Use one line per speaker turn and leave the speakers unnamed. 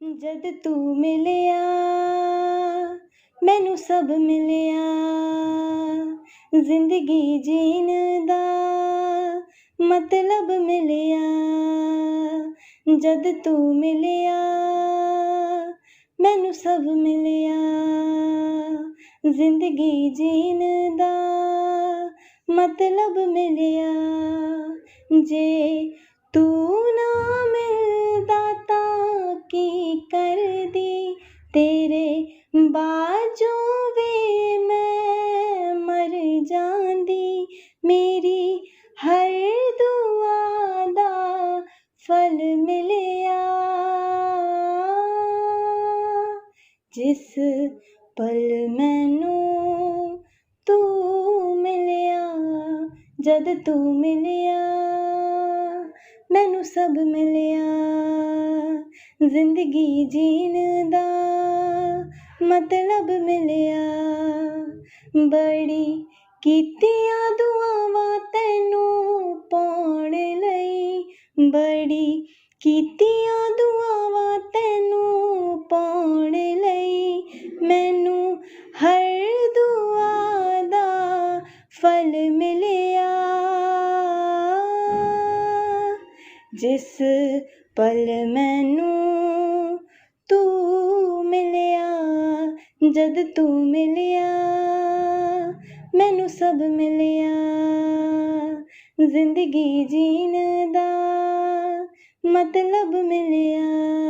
जद तू मिलिया मैनू सब मिलिया, जिंदगी जीन दा मतलब मिलिया। जद तू मिलिया मैनू सब मिलिया, जिंदगी जीन दा मतलब मिलिया। जे तू ना मिलदा तां की करदी, तेरे बाजों वे मैं मर जांदी। मेरी हर दुआ दा फल मिलिया, जिस पल मैनू तू मिलिया। जद तू मिलिया मैनू सब मिलिया, जिंदगी जीन दा मतलब मिलिया। बड़ी कीतियां दुआवां तैनू पाउण लई, बड़ी कीतियां दुआवां तैनू पाउण लई। मैनू हर दुआ दा फल मिलिया, जिस पल मैनू तू मिलिया। जद तू मिलिया मैनू सब मिलिया, जिंदगी जीन दा मतलब मिलिया।